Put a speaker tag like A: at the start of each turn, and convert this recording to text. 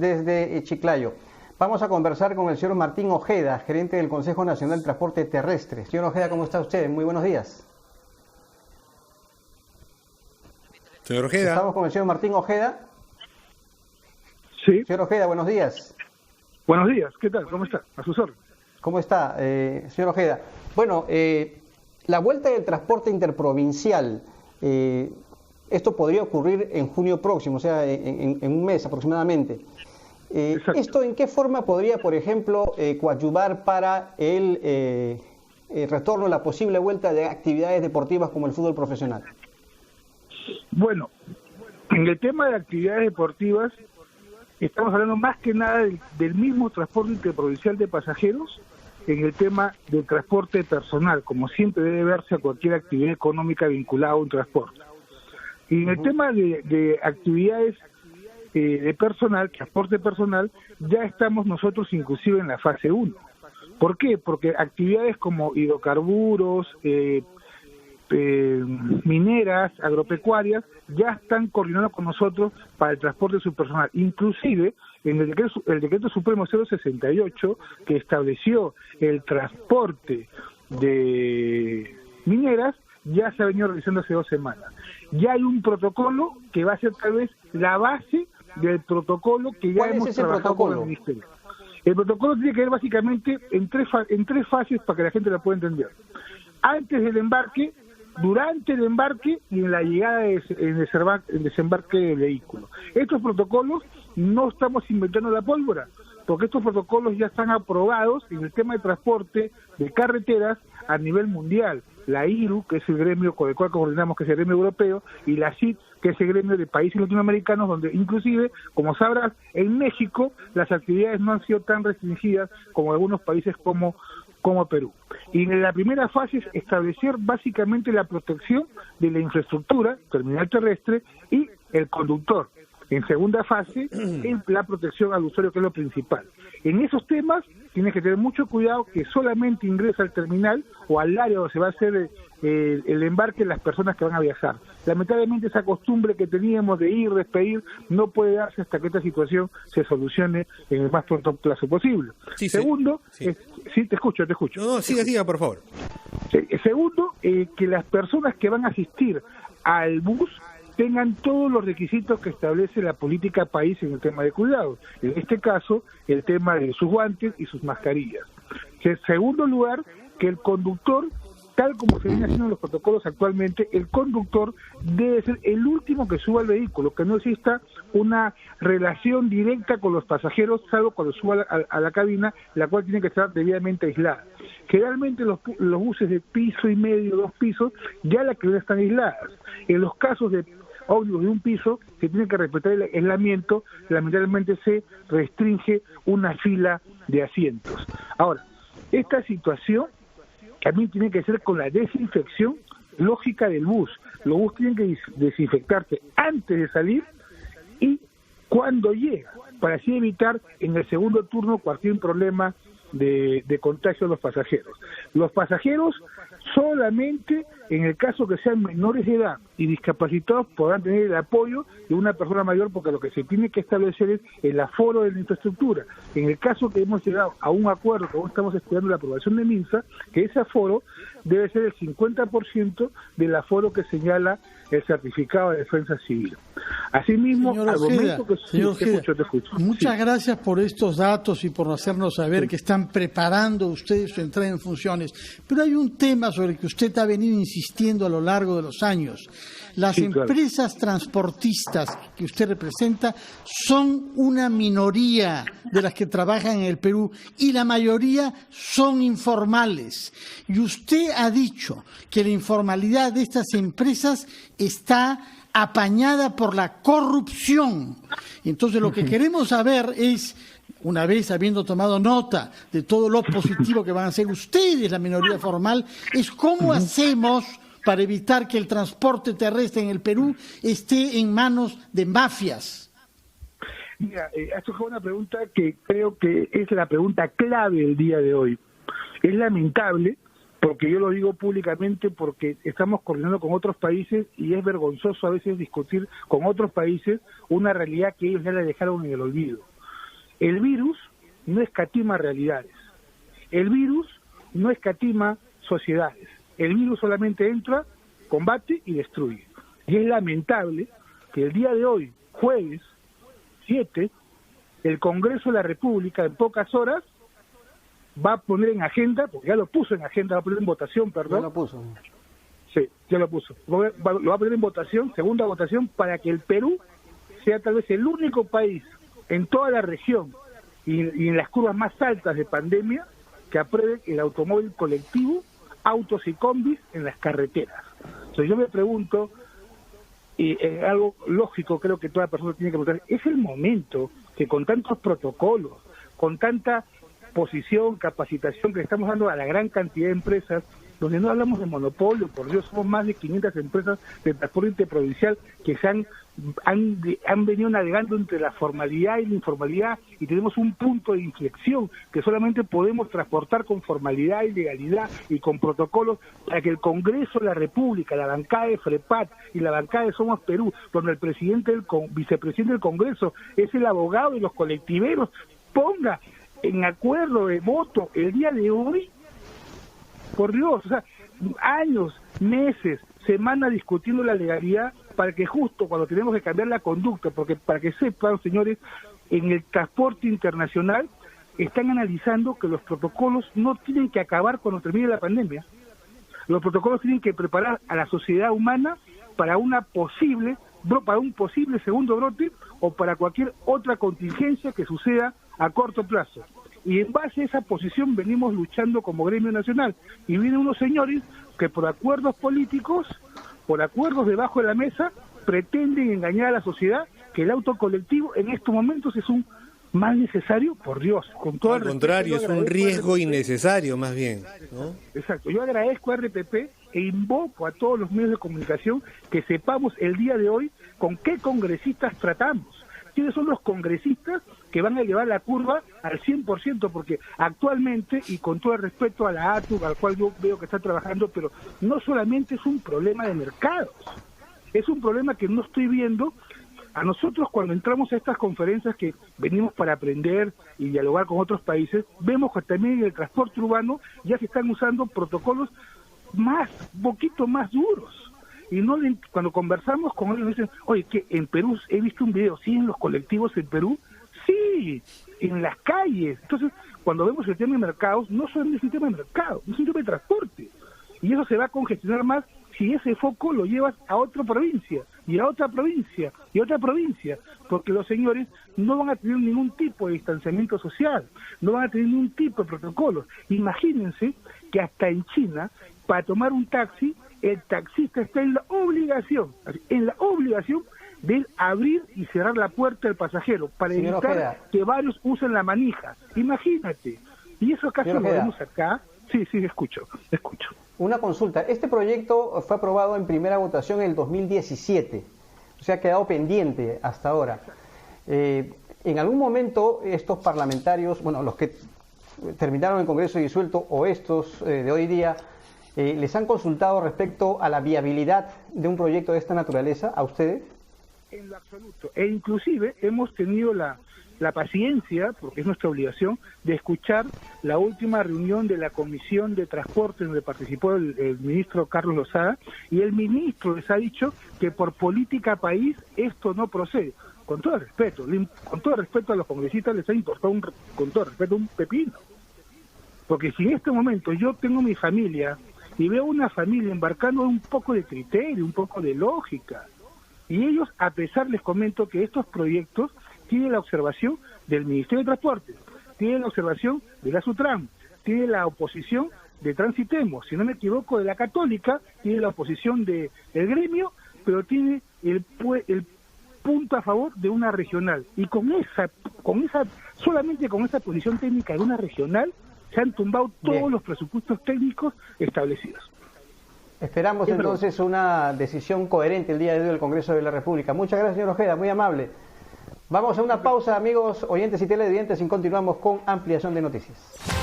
A: desde Chiclayo. Vamos a conversar con el señor Martín Ojeda, gerente del Consejo Nacional de Transporte Terrestre. Señor Ojeda, ¿cómo está usted? Muy buenos días.
B: Señor Ojeda.
A: ¿Estamos con el señor Martín Ojeda?
C: Sí.
A: Señor Ojeda, buenos días.
C: Buenos días, ¿qué tal? ¿Cómo está? A sus órdenes.
A: ¿Cómo está, señor Ojeda? Bueno, la vuelta del transporte interprovincial, esto podría ocurrir en junio próximo, o sea, en un mes aproximadamente. ¿Esto en qué forma podría, por ejemplo, coadyuvar para el retorno, la posible vuelta de actividades deportivas como el fútbol profesional?
C: Bueno, en el tema de actividades deportivas, estamos hablando más que nada del mismo transporte interprovincial de pasajeros en el tema del transporte personal, como siempre debe verse a cualquier actividad económica vinculada a un transporte. Y en el tema de actividades de personal, transporte personal, ya estamos nosotros inclusive en la fase 1. ¿Por qué? Porque actividades como hidrocarburos, mineras, agropecuarias, ya están coordinando con nosotros para el transporte de su personal. Inclusive, en el decreto Supremo 068, que estableció el transporte de mineras, ya se ha venido realizando hace 2 semanas. Ya hay un protocolo que va a ser tal vez la base del protocolo que ya hemos trabajado con el Ministerio. El protocolo tiene que ver básicamente en tres fases para que la gente la pueda entender. Antes del embarque, durante el embarque y en la llegada en el desembarque del vehículo. Estos protocolos no estamos inventando la pólvora, porque estos protocolos ya están aprobados en el tema de transporte de carreteras a nivel mundial. La IRU, que es el gremio con el cual coordinamos, que es el gremio europeo, y la CIT, que es el gremio de países latinoamericanos, donde inclusive, como sabrás, en México las actividades no han sido tan restringidas como en algunos países como Perú. Y en la primera fase es establecer básicamente la protección de la infraestructura, terminal terrestre, y el conductor. En segunda fase es la protección al usuario, que es lo principal. En esos temas tienes que tener mucho cuidado que solamente ingresa al terminal o al área donde se va a hacer el embarque las personas que van a viajar. Lamentablemente esa costumbre que teníamos de ir, despedir, no puede darse hasta que esta situación se solucione en el más pronto plazo posible.
B: Sí,
C: Segundo,
B: sí.
C: Sí, te escucho.
B: No, siga, por favor.
C: Segundo, que las personas que van a asistir al bus tengan todos los requisitos que establece la política país en el tema de cuidados. En este caso, el tema de sus guantes y sus mascarillas. En segundo lugar, que el conductor, tal como se viene haciendo en los protocolos actualmente, el conductor debe ser el último que suba al vehículo, que no exista una relación directa con los pasajeros, salvo cuando suba a la cabina, la cual tiene que estar debidamente aislada. Generalmente los buses de piso y medio, 2 pisos, ya las cabinas están aisladas. En los casos de ómnibus de un piso, que tiene que respetar el aislamiento, lamentablemente se restringe una fila de asientos. Ahora, esta situación también tiene que ser con la desinfección lógica del bus. Los buses tienen que desinfectarse antes de salir y cuando llega, para así evitar en el segundo turno cualquier problema de contagio de los pasajeros. Los pasajeros solamente en el caso que sean menores de edad y discapacitados podrán tener el apoyo de una persona mayor, porque lo que se tiene que establecer es el aforo de la infraestructura. En el caso que hemos llegado a un acuerdo, como estamos estudiando la aprobación de MINSA, que ese aforo debe ser el 50% del aforo que señala el certificado de defensa civil. Asimismo,
D: señor
C: al
D: Ojeda,
C: momento que...
D: señor Ojeda,
C: te escucho.
D: Muchas gracias por estos datos y por hacernos saber que están preparando ustedes su entrada en funciones. Pero hay un tema sobre el que usted ha venido insistiendo a lo largo de los años. Las empresas transportistas que usted representa son una minoría de las que trabajan en el Perú y la mayoría son informales. Y usted ha dicho que la informalidad de estas empresas está apañada por la corrupción. Entonces lo que queremos saber es, una vez habiendo tomado nota de todo lo positivo que van a hacer ustedes, la minoría formal, es cómo hacemos para evitar que el transporte terrestre en el Perú esté en manos de mafias.
C: Mira, esto es una pregunta que creo que es la pregunta clave del día de hoy. Es lamentable, porque yo lo digo públicamente, porque estamos coordinando con otros países y es vergonzoso a veces discutir con otros países una realidad que ellos ya la dejaron en el olvido. El virus no escatima realidades. El virus no escatima sociedades. El virus solamente entra, combate y destruye. Y es lamentable que el día de hoy, jueves 7, el Congreso de la República en pocas horas va a poner en agenda, porque ya lo puso en agenda, va a poner en votación, perdón.
A: Ya lo puso.
C: Sí, ya lo puso. Lo va a poner en votación, segunda votación, para que el Perú sea tal vez el único país en toda la región y en las curvas más altas de pandemia que apruebe el automóvil colectivo, autos y combis en las carreteras. Entonces yo me pregunto, y es algo lógico, creo que toda persona tiene que preguntar, ¿es el momento que con tantos protocolos, con tanta posición, capacitación que le estamos dando a la gran cantidad de empresas, donde no hablamos de monopolio, por Dios, somos más de 500 empresas de transporte interprovincial que han venido navegando entre la formalidad y la informalidad, y tenemos un punto de inflexión que solamente podemos transportar con formalidad y legalidad y con protocolos para que el Congreso de la República, la bancada de FREPAT y la bancada de Somos Perú, donde el vicepresidente del Congreso es el abogado de los colectiveros, ponga en acuerdo de voto el día de hoy. Por Dios, o sea, años, meses, semanas discutiendo la legalidad para que justo cuando tenemos que cambiar la conducta, porque para que sepan, señores, en el transporte internacional están analizando que los protocolos no tienen que acabar cuando termine la pandemia. Los protocolos tienen que preparar a la sociedad humana para un posible segundo brote o para cualquier otra contingencia que suceda a corto plazo. Y en base a esa posición venimos luchando como gremio nacional. Y vienen unos señores que por acuerdos políticos, por acuerdos debajo de la mesa, pretenden engañar a la sociedad que el auto colectivo en estos momentos es un mal necesario, por Dios. Con todo
B: al contrario, es un riesgo innecesario más bien, ¿no?
C: Exacto. Yo agradezco a RPP e invoco a todos los medios de comunicación que sepamos el día de hoy con qué congresistas tratamos. ¿Quiénes son los congresistas que van a llevar la curva al 100%? Porque actualmente, y con todo el respeto a la ATU, al cual yo veo que está trabajando, pero no solamente es un problema de mercados, es un problema que no estoy viendo. A nosotros cuando entramos a estas conferencias que venimos para aprender y dialogar con otros países, vemos que también en el transporte urbano ya se están usando protocolos poquito más duros. Y cuando conversamos con ellos dicen, oye, que en Perú he visto un video, ¿sí en los colectivos en Perú? Sí, en las calles. Entonces, cuando vemos el tema de mercados, no solamente es un tema de mercado, es un tema de transporte. Y eso se va a congestionar más si ese foco lo llevas a otra provincia, y a otra provincia, y a otra provincia, porque los señores no van a tener ningún tipo de distanciamiento social, no van a tener ningún tipo de protocolos. Imagínense que hasta en China, para tomar un taxi, el taxista está en la obligación de abrir y cerrar la puerta del pasajero para evitar que varios usen la manija. Imagínate. ¿Y eso acaso lo vemos acá? Sí, escucho.
A: Una consulta. Este proyecto fue aprobado en primera votación en el 2017, o sea, ha quedado pendiente hasta ahora. En algún momento estos parlamentarios, bueno, los que terminaron el Congreso disuelto o estos de hoy día, ¿les han consultado respecto a la viabilidad de un proyecto de esta naturaleza a ustedes?
C: En lo absoluto. E inclusive hemos tenido la paciencia, porque es nuestra obligación, de escuchar la última reunión de la Comisión de Transporte donde participó el ministro Carlos Lozada, y el ministro les ha dicho que por política país esto no procede. Con todo el respeto a los congresistas les ha importado con todo el respeto un pepino. Porque si en este momento yo tengo mi familia y veo una familia embarcando un poco de criterio, un poco de lógica, y ellos, a pesar, les comento que estos proyectos tienen la observación del Ministerio de Transporte, tienen la observación de la SUTRAM, tienen la oposición de Transitemo, si no me equivoco, de la Católica, tiene la oposición del gremio, pero tiene el punto a favor de una regional. Y solamente con esa posición técnica de una regional, se han tumbado todos los presupuestos técnicos establecidos.
A: Esperamos entonces una decisión coherente el día de hoy del Congreso de la República. Muchas gracias, señor Ojeda, muy amable. Vamos a una pausa, amigos oyentes y televidentes, y continuamos con ampliación de noticias.